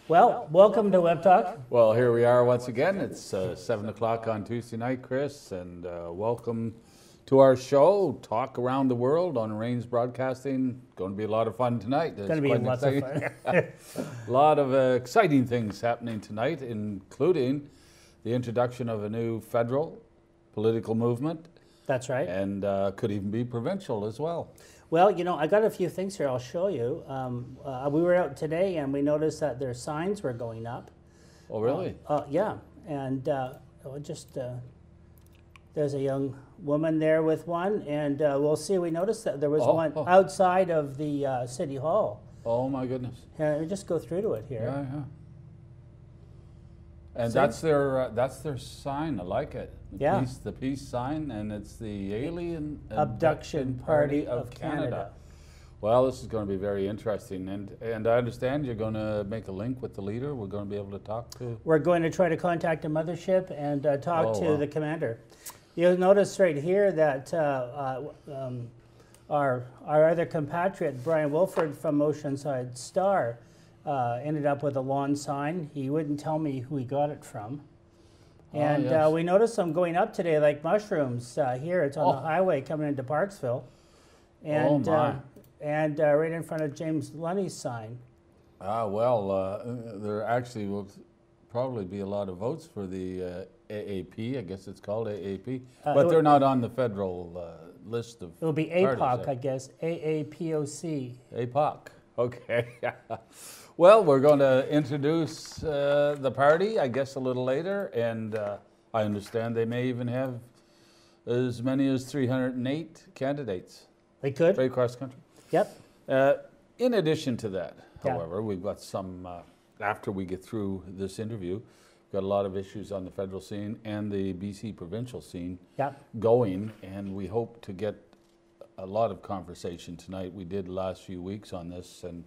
Well, welcome to WebTalk. Well, here we are once again. It's 7 o'clock on Tuesday night, Chris, and welcome to our show, Talk Around the World on Rains Broadcasting. Going to be a lot of fun tonight. It's going to be lots of fun. A lot of exciting things happening tonight, including the introduction of a new federal political movement. That's right. And could even be provincial as well. Well, you know, I got a few things here I'll show you. We were out today and we noticed that their signs were going up. Oh, really? Yeah. And there's a young woman there with one, and we'll see. We noticed that there was one outside of the City Hall. Oh, my goodness. Here, let me just go through to it here. Yeah, yeah. And that's their sign. I like it. The peace sign, and it's the Alien Abduction Party of Canada. Well, this is going to be very interesting, and I understand you're going to make a link with the leader. We're going to be able to talk to. We're going to try to contact the mothership and talk to the commander. You'll notice right here that our other compatriot Brian Wilford from Oceanside Star ended up with a lawn sign. He wouldn't tell me who he got it from. And we noticed them going up today like mushrooms here. It's on the highway coming into Parksville. And, and right in front of James Lunny's sign. There actually will probably be a lot of votes for the AAP. I guess it's called AAP. But they're not on the federal list of It will be APOC, I guess. AAPOC. APOC. Okay. Well, we're going to introduce the party, I guess, a little later, and I understand they may even have as many as 308 candidates. They could? Right across the country. Yep. In addition to that, however, we've got some, after we get through this interview, we've got a lot of issues on the federal scene and the BC provincial scene going, and we hope to get a lot of conversation tonight. We did the last few weeks on this, and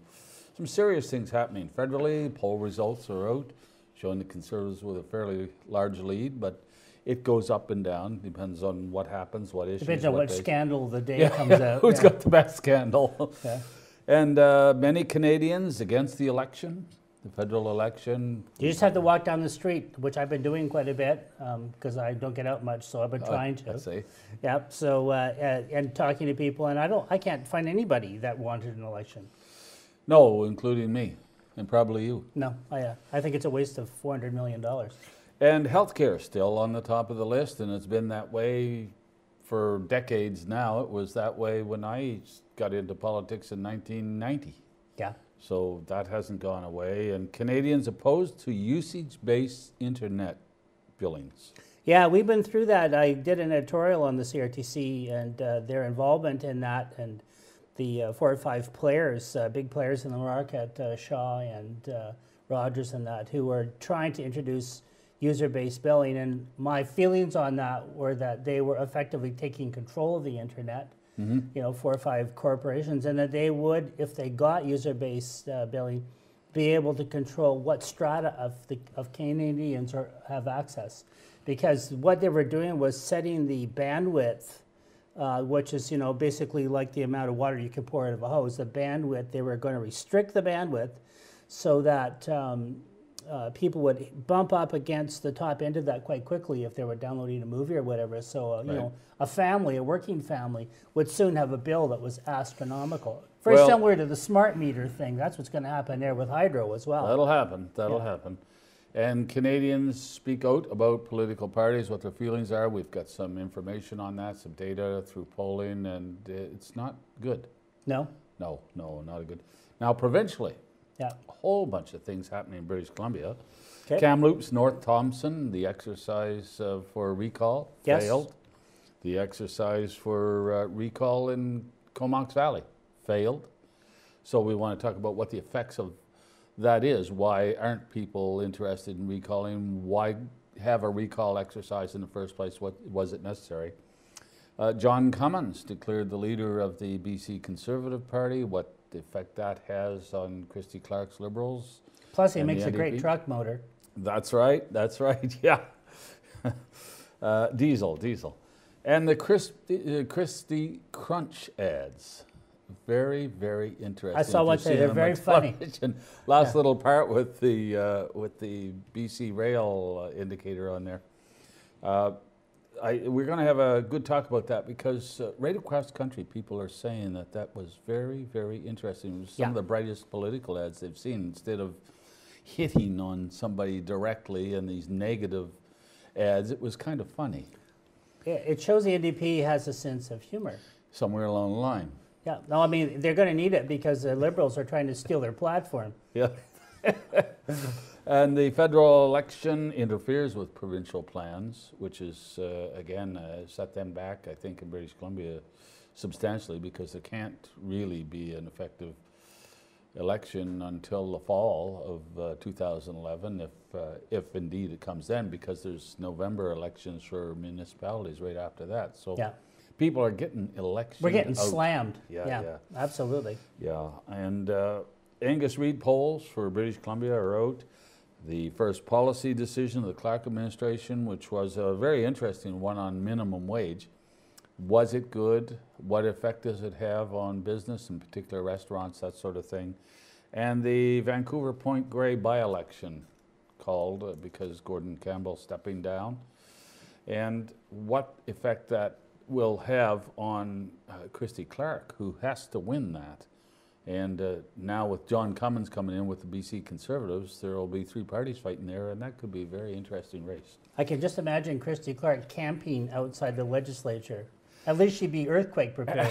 some serious things happening federally. Poll results are out, showing the Conservatives with a fairly large lead, but it goes up and down. Depends on what happens, what issues. Depends on what scandal the day comes out. Who's got the best scandal? And many Canadians against the election, the federal election. You just have to walk down the street, which I've been doing quite a bit because I don't get out much, so I've been trying to. I see. Yep. So and talking to people, and I can't find anybody that wanted an election. No, including me, and probably you. No, I think it's a waste of $400 million. And healthcare still on the top of the list, and it's been that way for decades now. It was that way when I got into politics in 1990. Yeah. So that hasn't gone away. And Canadians opposed to usage-based internet billings. Yeah, we've been through that. I did an editorial on the CRTC and their involvement in that, and the 4 or 5 players, big players in the market, Shaw and Rogers and that, who were trying to introduce user-based billing. And my feelings on that were that they were effectively taking control of the internet, you know, 4 or 5 corporations, and that they would, if they got user-based billing, be able to control what strata of Canadians have access. Because what they were doing was setting the bandwidth, which is, you know, basically like the amount of water you can pour out of a hose. The bandwidth, they were going to restrict the bandwidth so that people would bump up against the top end of that quite quickly if they were downloading a movie or whatever. So, you know, a working family, would soon have a bill that was astronomical. Very similar to the smart meter thing. That's what's going to happen there with hydro as well. That'll happen. That'll happen. And Canadians speak out about political parties, what their feelings are. We've got some information on that, some data through polling, and it's not good. No? No, not good. Now, provincially, a whole bunch of things happening in British Columbia. Kamloops, North Thompson, the exercise for recall failed. The exercise for recall in Comox Valley failed. So we want to talk about what the effects of that is. Why aren't people interested in recalling? Why have a recall exercise in the first place? What was it necessary? John Cummins declared the leader of the BC Conservative Party. What effect that has on Christy Clark's Liberals? Plus, he makes a great truck motor. That's right. Yeah. Diesel. And the Christy Crunch ads. very, very interesting. I saw one today. They're very funny. Last little part with the BC Rail indicator on there. We're going to have a good talk about that because right across the country, people are saying that that was very, very interesting. It was some of the brightest political ads they've seen. Instead of hitting on somebody directly and these negative ads, it was kind of funny. It shows the NDP has a sense of humor. Somewhere along the line. Yeah, no, I mean, they're going to need it because the Liberals are trying to steal their platform. Yeah. And the federal election interferes with provincial plans, which is, again, set them back, I think, in British Columbia substantially because there can't really be an effective election until the fall of 2011, if indeed it comes then, because there's November elections for municipalities right after that. So people are getting elections. We're getting out. slammed. Yeah, absolutely. Yeah, and Angus Reid polls for British Columbia are out. The first policy decision of the Clark administration, which was a very interesting one on minimum wage. Was it good? What effect does it have on business, in particular restaurants, that sort of thing? And the Vancouver Point Grey by-election called because Gordon Campbell stepping down, and what effect that will have on Christy Clark, who has to win that. And now with John Cummins coming in with the BC Conservatives, there will be three parties fighting there, and that could be a very interesting race. I can just imagine Christy Clark camping outside the legislature. At least she'd be earthquake prepared.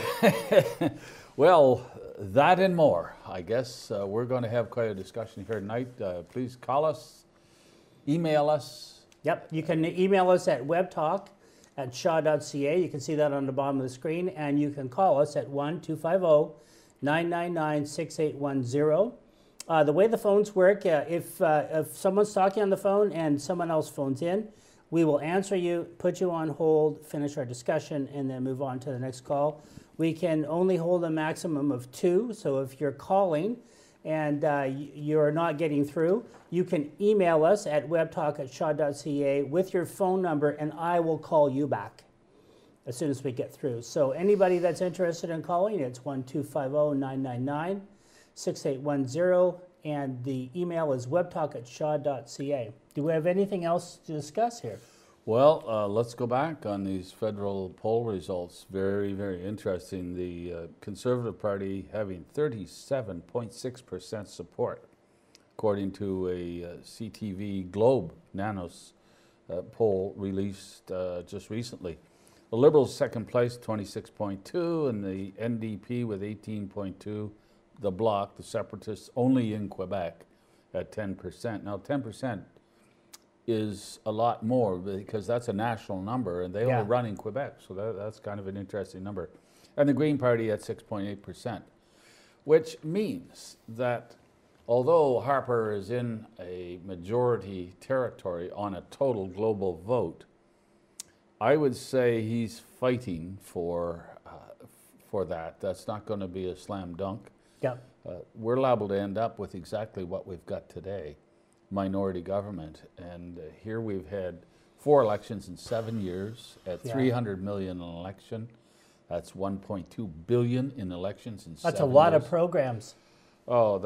Well, that and more. I guess we're going to have quite a discussion here tonight. Please call us, email us. Yep, you can email us at webtalk@shaw.ca. You can see that on the bottom of the screen, and you can call us at 1-250-999-6810. The way the phones work, if someone's talking on the phone and someone else phones in, we will answer you, put you on hold, finish our discussion, and then move on to the next call. We can only hold a maximum of 2, so if you're calling and you're not getting through, you can email us at webtalk@shaw.ca with your phone number, and I will call you back as soon as we get through. So anybody that's interested in calling, it's 1-250-999-6810, and the email is webtalk@shaw.ca. Do we have anything else to discuss here? Well, let's go back on these federal poll results. Very, very interesting. The Conservative Party having 37.6% support, according to a CTV Globe Nanos poll released just recently. The Liberals second place, 26.2, and the NDP with 18.2. The Bloc, the Separatists, only in Quebec at 10%. Now, 10% is a lot more because that's a national number, and they only run in Quebec, so that's kind of an interesting number. And the Green Party at 6.8%, which means that although Harper is in a majority territory on a total global vote, I would say he's fighting for that. That's not going to be a slam dunk. Yeah. We're liable to end up with exactly what we've got today, minority government. And here we've had 4 elections in 7 years at $300 million an election. That's $1.2 billion in elections in 7 years. That's a lot of programs. Oh,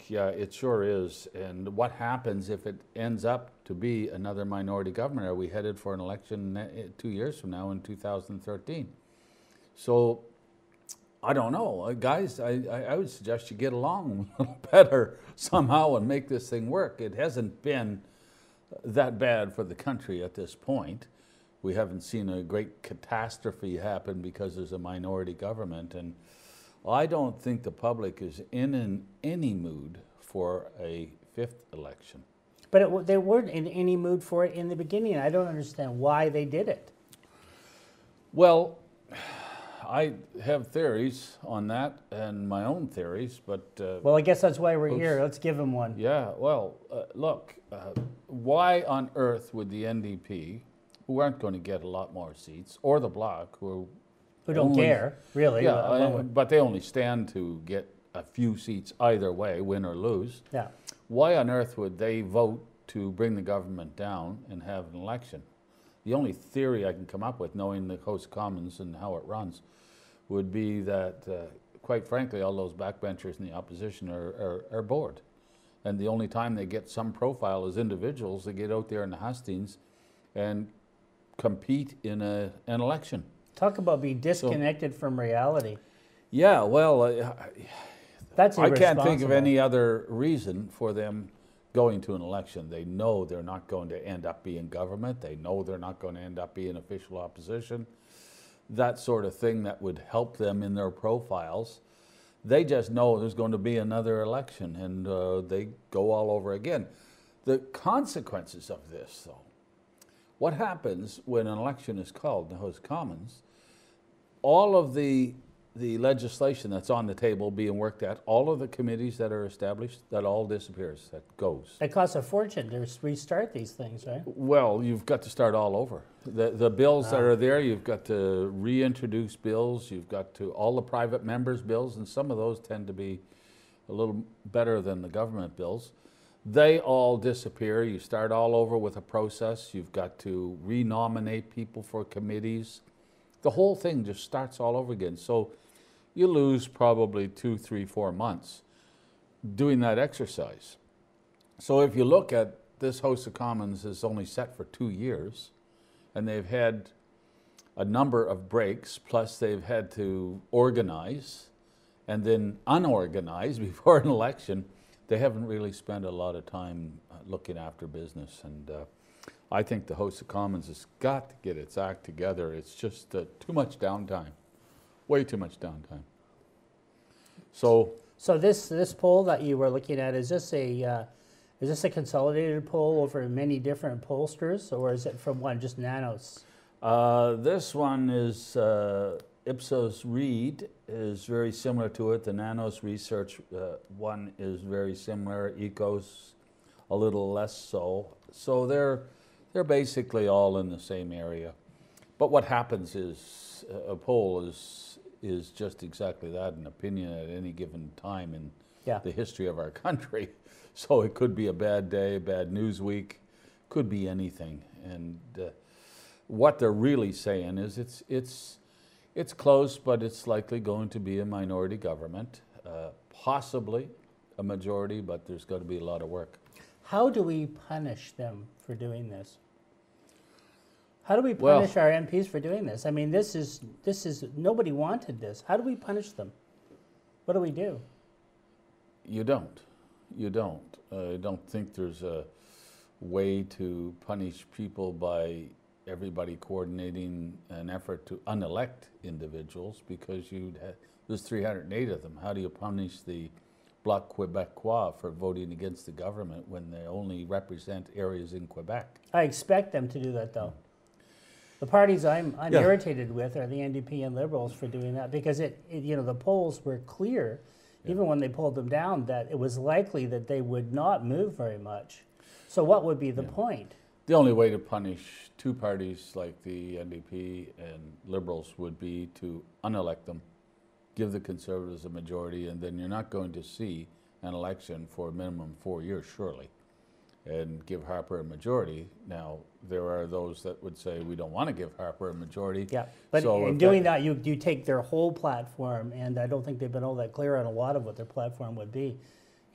yeah, it sure is. And what happens if it ends up to be another minority government? Are we headed for an election 2 years from now in 2013? So I don't know. Guys, I would suggest you get along a little better somehow and make this thing work. It hasn't been that bad for the country at this point. We haven't seen a great catastrophe happen because there's a minority government. And I don't think the public is in any mood for a 5th election. But they weren't in any mood for it in the beginning. I don't understand why they did it. Well, I have theories on that and my own theories, but... well, I guess that's why we're here. Let's give them one. Yeah, well, look, why on earth would the NDP, who aren't going to get a lot more seats, or the Bloc, who don't care, really. Yeah, but they only stand to get a few seats either way, win or lose. Yeah. Why on earth would they vote to bring the government down and have an election? The only theory I can come up with, knowing the House of Commons and how it runs, would be that quite frankly, all those backbenchers in the opposition are bored. And the only time they get some profile as individuals, they get out there in the hustings and compete in an election. Talk about being disconnected from reality. Yeah, well, that's I can't think of any other reason for them going to an election. They know they're not going to end up being government. They know they're not going to end up being official opposition. That sort of thing that would help them in their profiles. They just know there's going to be another election, and they go all over again. The consequences of this, though, what happens when an election is called in the House of Commons, all of the legislation that's on the table being worked at, all of the committees that are established, that all disappears, that goes. It costs a fortune to restart these things, right? Well, you've got to start all over. The bills that are there, you've got to reintroduce bills, you've got to, all the private members' bills, and some of those tend to be a little better than the government bills. They all disappear. You start all over with a process. You've got to renominate people for committees. The whole thing just starts all over again. So you lose probably 2, 3, 4 months doing that exercise. So if you look at this House of Commons is only set for 2 years, and they've had a number of breaks, plus they've had to organize and then unorganize before an election, they haven't really spent a lot of time looking after business. And I think the House of Commons has got to get its act together. It's just too much downtime. Way too much downtime. So this poll that you were looking at, is this a consolidated poll over many different pollsters, or is it from one, just Nanos? This one is Ipsos Reid is very similar to it. The Nanos Research one is very similar. Ecos a little less so. So they're basically all in the same area. But what happens is a poll is just exactly that, an opinion at any given time in the history of our country. So it could be a bad day, a bad news week, could be anything. And what they're really saying is it's close, but it's likely going to be a minority government, possibly a majority, but there's got to be a lot of work. How do we punish them for doing this? How do we punish our MPs for doing this? I mean, this is nobody wanted this. How do we punish them? What do we do? You don't. You don't. I don't think there's a way to punish people by everybody coordinating an effort to unelect individuals, because there's 308 of them. How do you punish the Bloc Québécois for voting against the government when they only represent areas in Quebec? I expect them to do that, though. The parties I'm irritated with are the NDP and Liberals for doing that, because the polls were clear, even when they pulled them down, that it was likely that they would not move very much. So what would be the point? The only way to punish two parties like the NDP and Liberals would be to unelect them, give the Conservatives a majority, and then you're not going to see an election for a minimum 4 years, surely, and give Harper a majority. Now, there are those that would say we don't want to give Harper a majority. Yeah, but so in doing that, you take their whole platform, and I don't think they've been all that clear on a lot of what their platform would be.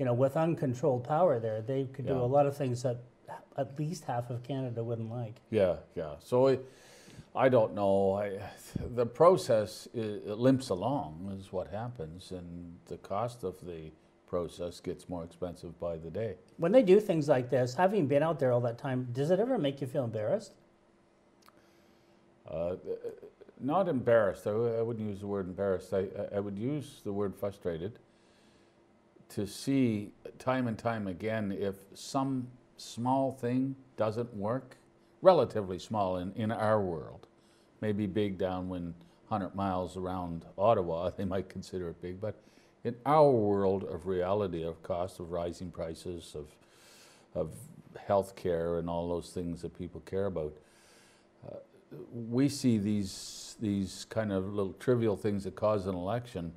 With uncontrolled power there, they could do a lot of things that at least half of Canada wouldn't like. Yeah. So I don't know. The process limps along is what happens, and the cost of the process gets more expensive by the day. When they do things like this, having been out there all that time, does it ever make you feel embarrassed? Not embarrassed. I wouldn't use the word embarrassed. I would use the word frustrated, to see time and time again if some small thing doesn't work, relatively small in our world, maybe big down when 100 miles around Ottawa, they might consider it big, but in our world of reality, of cost of rising prices, of health care and all those things that people care about, we see these kind of little trivial things that cause an election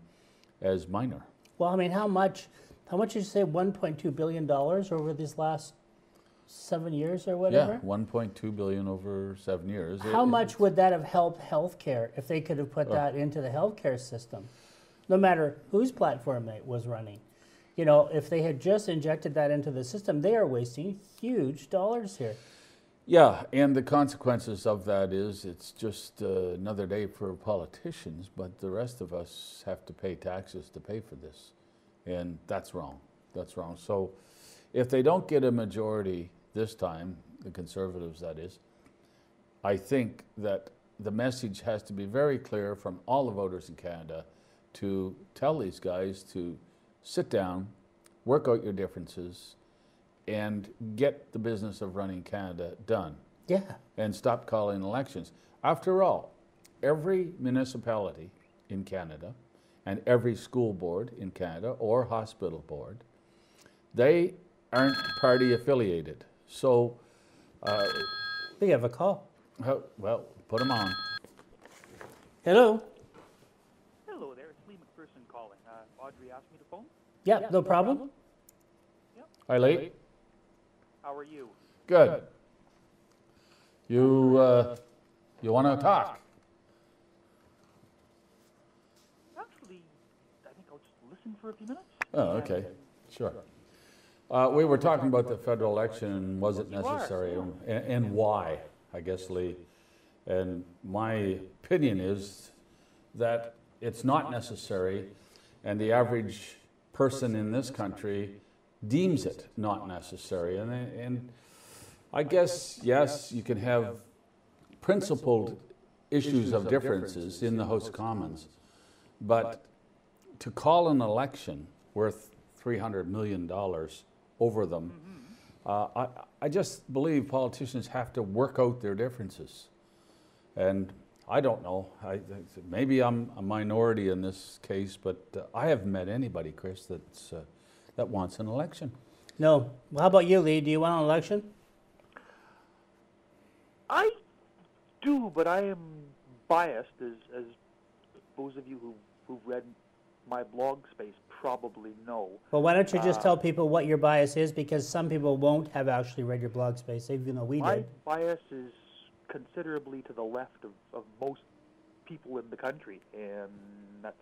as minor. Well, I mean, how much did you say, $1.2 billion over these last 7 years or whatever? Yeah, $1.2 billion over 7 years. How much would that have helped healthcare if they could have put that into the healthcare system? no matter whose platform it was running. You know, if they had just injected that into the system, they are wasting huge dollars here. Yeah, and the consequences of that is it's just another day for politicians, but the rest of us have to pay taxes to pay for this. And that's wrong. That's wrong. So if they don't get a majority this time, the Conservatives that is, I think that the message has to be very clear from all the voters in Canada to tell these guys to sit down, work out your differences, and get the business of running Canada done. Yeah. And stop calling elections. After all, every municipality in Canada and every school board in Canada or hospital board, they aren't party affiliated. So we have a call. Well, put them on. Hello. Hello there, it's Lee McPherson calling. Audrey asked me to phone. Yeah, no problem. Yep. Hi, Lee. How are you? Good. You want to talk? Actually, I think I'll just listen for a few minutes. Oh, okay. Sure. We were talking about the federal election and was it necessary and why, I guess, Lee. And my opinion is that it's not necessary, and the average person in this country deems it not necessary. And I guess, yes, you can have principled issues of differences in the House of Commons, but to call an election worth $300 million over them, I just believe politicians have to work out their differences. And I don't know, maybe I'm a minority in this case, but I haven't met anybody, Chris, that wants an election. No. Well, how about you, Lee? Do you want an election? I do, but I am biased, as those of you who've read my blog space probably know. Well, why don't you just tell people what your bias is, because some people won't have actually read your blog space, even though we did. My bias is considerably to the left of most people in the country, and that's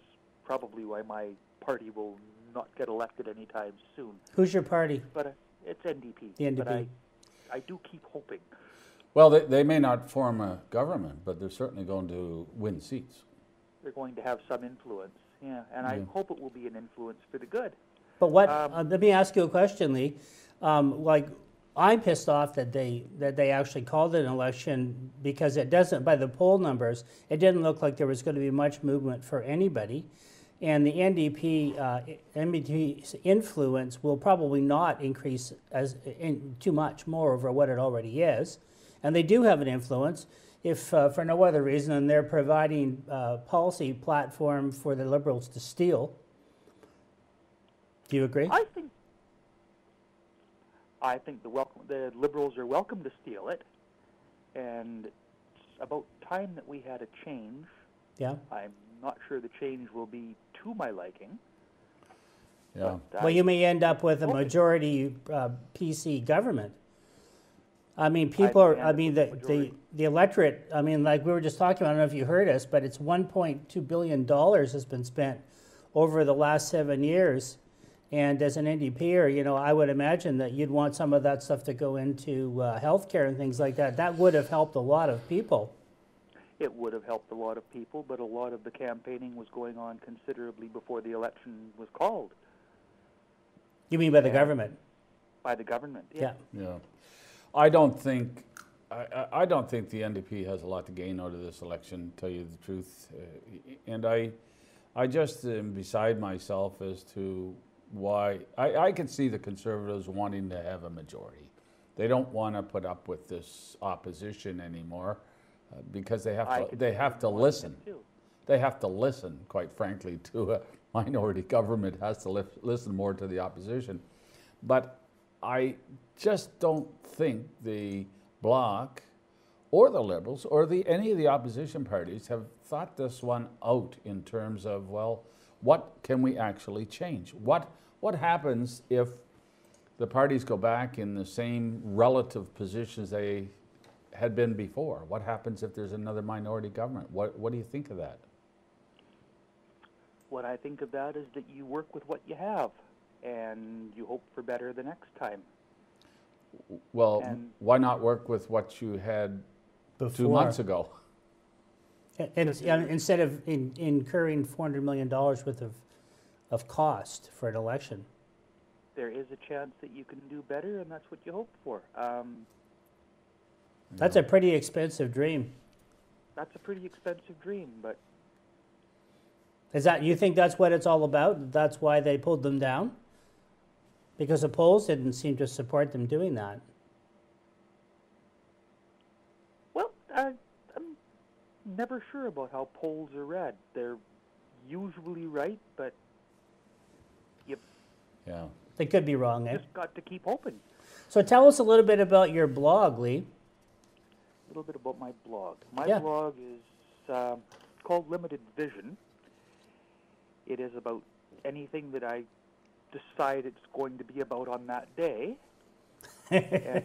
probably why my party will not get elected anytime soon. Who's your party? But it's NDP. The NDP. But I do keep hoping. Well, they may not form a government, but they're certainly going to win seats. They're going to have some influence, yeah, and I hope it will be an influence for the good. But what? Let me ask you a question, Lee. Like, I'm pissed off that they actually called it an election, because it doesn't, by the poll numbers, it didn't look like there was going to be much movement for anybody. And the NDP's influence will probably not increase too much more over what it already is. And they do have an influence, if for no other reason than they're providing a policy platform for the Liberals to steal. Do you agree? I think the Liberals are welcome to steal it, and it's about time that we had a change. Yeah. I'm not sure the change will be to my liking. Yeah. Well, you may end up with a majority PC government. I mean, people are, I mean, the electorate, I mean, like we were just talking about, I don't know if you heard us, but it's $1.2 billion has been spent over the last 7 years. And as an NDPer, you know, I would imagine that you'd want some of that stuff to go into healthcare and things like that. That would have helped a lot of people. It would have helped a lot of people, but a lot of the campaigning was going on considerably before the election was called. You mean by the government? By the government, yeah. Yeah. I don't think the NDP has a lot to gain out of this election, to tell you the truth. And I just am beside myself as to why. I can see the Conservatives wanting to have a majority. They don't want to put up with this opposition anymore because they have to listen. They have to listen, quite frankly, to a minority government. Has to listen more to the opposition. But I just don't think the Bloc or the Liberals or any of the opposition parties have thought this one out in terms of, well, what can we actually change? What happens if the parties go back in the same relative positions they had been before? What happens if there's another minority government? What do you think of that? what I think of that is that you work with what you have, and you hope for better the next time. Well, why not work with what you had before. 2 months ago? And instead of incurring $400 million worth of cost for an election. There is a chance that you can do better, and that's what you hope for. That's a pretty expensive dream. That's a pretty expensive dream, but... You think that's what it's all about? That's why they pulled them down? Because the polls didn't seem to support them doing that. Well, I'm never sure about how polls are read. They're usually right, but yeah, they could be wrong. Just got to keep hoping. So tell us a little bit about your blog, Lee. A little bit about my blog. My blog is called Limited Vision. It is about anything that I decide it's going to be about on that day. and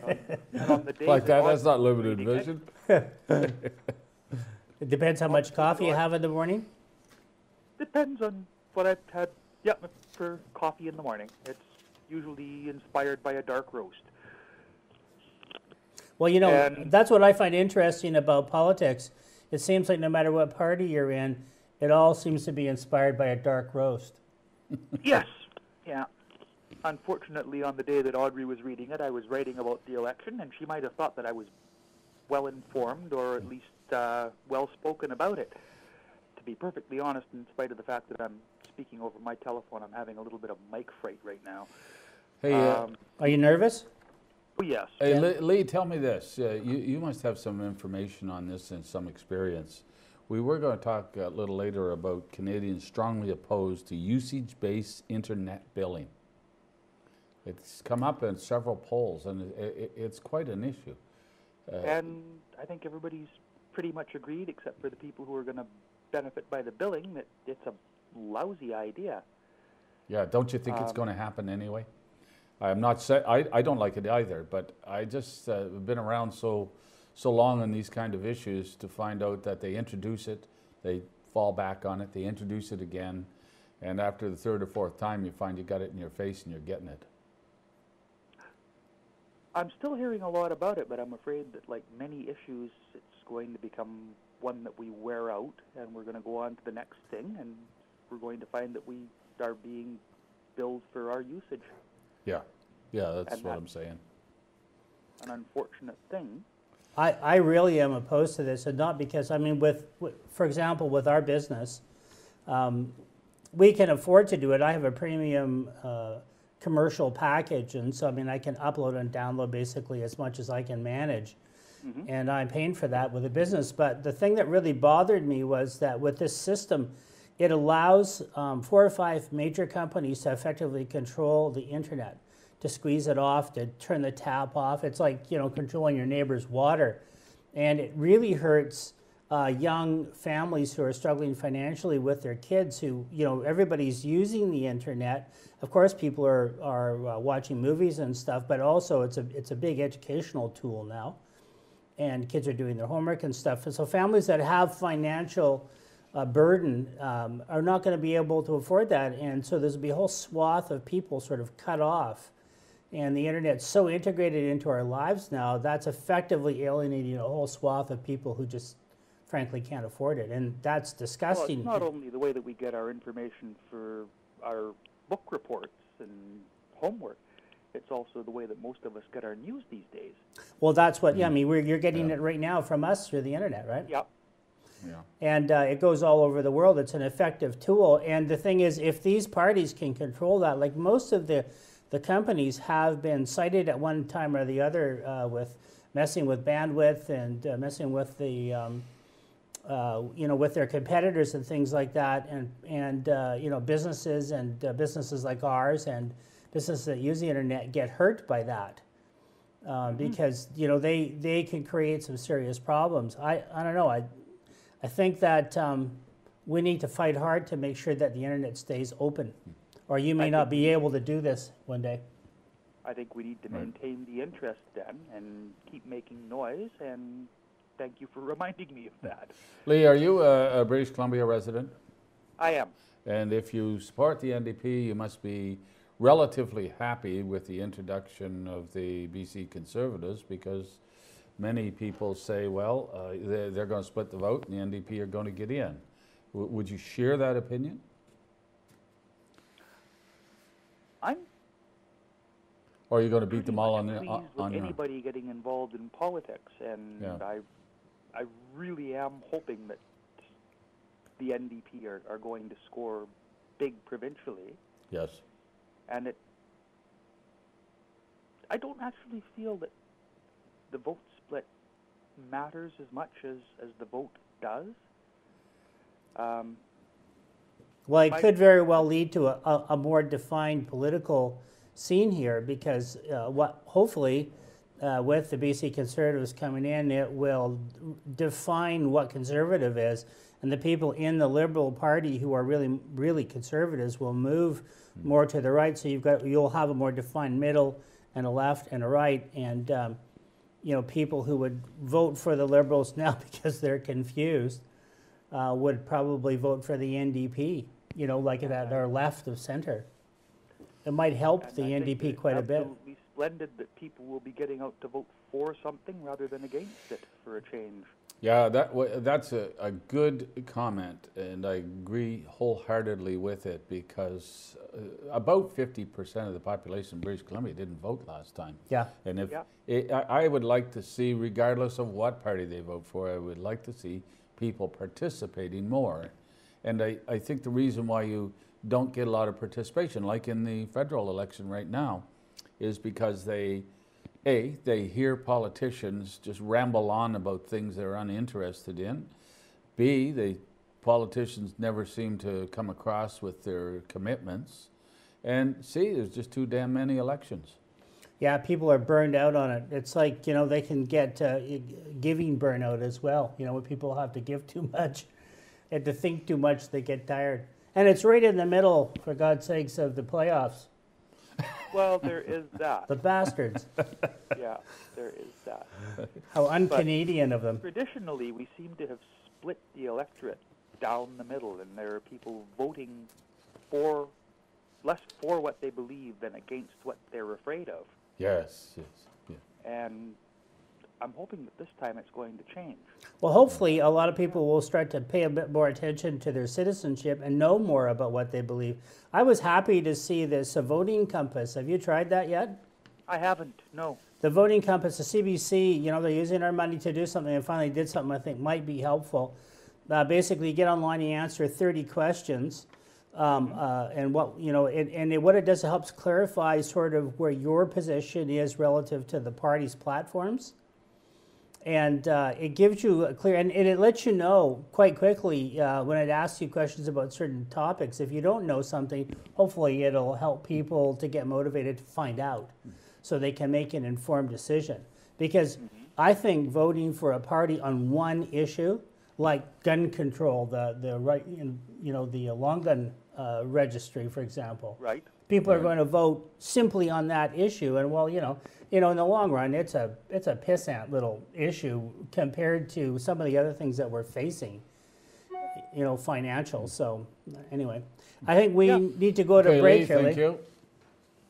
on the day like that, that's not limited vision. It depends how much coffee you have in the morning? Depends on what I've had for coffee in the morning. It's usually inspired by a dark roast. Well, you know, that's what I find interesting about politics. It seems like no matter what party you're in, it all seems to be inspired by a dark roast. Yes. Yeah. Unfortunately, on the day that Audrey was reading it, I was writing about the election, and she might have thought that I was well-informed or at least well-spoken about it. To be perfectly honest, in spite of the fact that I'm speaking over my telephone, I'm having a little bit of mic fright right now. Hey, are you nervous? Oh, yes. Hey, Lee, tell me this. You must have some information on this and some experience. We were going to talk a little later about Canadians strongly opposed to usage-based internet billing. It's come up in several polls, and it's quite an issue. And I think everybody's pretty much agreed, except for the people who are going to benefit by the billing, that it's a lousy idea. Yeah, don't you think it's going to happen anyway? I'm not. I don't like it either, but I just been around so long on these kind of issues to find out that they introduce it, they fall back on it, they introduce it again, and after the third or fourth time, you find you got it in your face and you're getting it. I'm still hearing a lot about it, but I'm afraid that, like many issues, it's going to become one that we wear out, and we're going to go on to the next thing, and we're going to find that we are being billed for our usage. Yeah, that's what I'm saying. An unfortunate thing. I really am opposed to this, and not because, I mean, for example, with our business, we can afford to do it. I have a premium commercial package, and so, I mean, I can upload and download basically as much as I can manage, and I'm paying for that with a business. But the thing that really bothered me was that with this system, it allows 4 or 5 major companies to effectively control the internet, to squeeze it off, to turn the tap off. It's like, you know, controlling your neighbor's water. And it really hurts young families who are struggling financially with their kids who, you know, everybody's using the internet. Of course, people are watching movies and stuff, but also it's a big educational tool now. And kids are doing their homework and stuff. And so families that have financial burden are not going to be able to afford that. And so there's going to be a whole swath of people sort of cut off. And the internet's so integrated into our lives now, that's effectively alienating a whole swath of people who just frankly can't afford it. And that's disgusting. Well, it's not only the way that we get our information for our book reports and homework, it's also the way that most of us get our news these days. Well, that's what, I mean, you're getting it right now from us through the internet, right? Yep. Yeah. And it goes all over the world. It's an effective tool. And the thing is, if these parties can control that, like most of the companies have been cited at one time or the other with messing with bandwidth and messing with the, you know, with their competitors and things like that, and you know, businesses like ours and businesses that use the internet get hurt by that because, you know, they can create some serious problems. I don't know. I think that we need to fight hard to make sure that the internet stays open, or you may not be able to do this one day. I think we need to maintain the interest then and keep making noise, and thank you for reminding me of that. Lee, are you a British Columbia resident? I am. And if you support the NDP, you must be relatively happy with the introduction of the BC Conservatives, because many people say, well, they're going to split the vote and the NDP are going to get in. Would you share that opinion? Or are you going to beat them all on your anybody getting involved in politics, and I really am hoping that the NDP are going to score big provincially. Yes. And I don't actually feel that the vote split matters as much as the vote does. Well, it could very well lead to a more defined political scene here, because hopefully with the BC Conservatives coming in, it will define what conservative is, and the people in the Liberal Party who are really, really conservatives will move more to the right. So you'll have a more defined middle and a left and a right, and people who would vote for the Liberals now because they're confused would probably vote for the NDP. Like that, they're left of center. It might help the NDP quite a bit. It's absolutely splendid that people will be getting out to vote for something rather than against it for a change. Yeah, that's a good comment, and I agree wholeheartedly with it, because about 50% of the population of British Columbia didn't vote last time. Yeah. And I would like to see, regardless of what party they vote for, I would like to see people participating more. And I think the reason why you don't get a lot of participation, like in the federal election right now, is because they hear politicians just ramble on about things they're uninterested in. B, the politicians never seem to come across with their commitments. And C, there's just too damn many elections. Yeah, people are burned out on it. It's like, they can get giving burnout as well. When people have to give too much and to think too much, they get tired. And it's right in the middle, for God's sakes, of the playoffs. Well, there is that. The bastards. Yeah, there is that. How un-Canadian of them. Traditionally, we seem to have split the electorate down the middle, and there are people voting less for what they believe than against what they're afraid of. Yes, yes. Yeah. And I'm hoping that this time it's going to change. Well, hopefully a lot of people will start to pay a bit more attention to their citizenship and know more about what they believe. I was happy to see this voting compass. Have you tried that yet? I haven't, no. The voting compass, the CBC, they're using our money to do something, and finally did something I think might be helpful. Basically, you get online and you answer 30 questions. And what it does, it helps clarify sort of where your position is relative to the party's platforms. And it gives you a clear, and it lets you know quite quickly when it asks you questions about certain topics. If you don't know something, hopefully it'll help people to get motivated to find out so they can make an informed decision. Because I think voting for a party on one issue, like gun control, the right, the long gun registry, for example. Right. People are going to vote simply on that issue, and in the long run, it's a pissant little issue compared to some of the other things that we're facing, financial. So anyway, I think we need to go to break here. Thank you.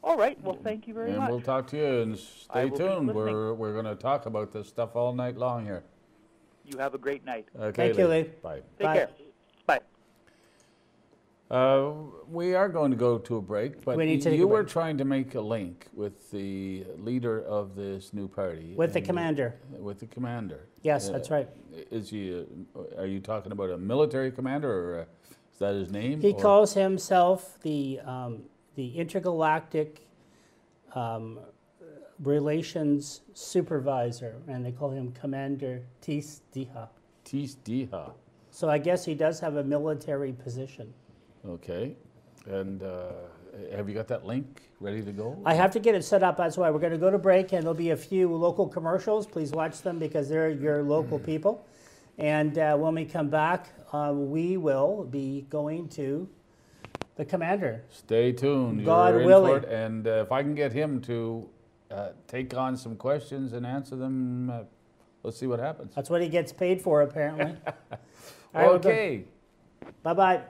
All right. Well, thank you very much. And we'll talk to you, and stay tuned. We're going to talk about this stuff all night long here. You have a great night. Okay, thank you, Lee. Bye. Take care. Bye. We are going to go to a break, but you were trying to make a link with the leader of this new party. With the commander. With the commander. Yes, that's right. Is he? Are you talking about a military commander, or is that his name? He calls himself the intergalactic relations supervisor, and they call him Commander Tis Diha. Tis Diha. So I guess he does have a military position. Okay. And have you got that link ready to go? I have to get it set up. That's why we're going to go to break, and there'll be a few local commercials. Please watch them because they're your local people. And when we come back, we will be going to the commander. Stay tuned. God You're willing. in for it. And if I can get him to take on some questions and answer them, let's see what happens. That's what he gets paid for, apparently. Okay. Bye-bye.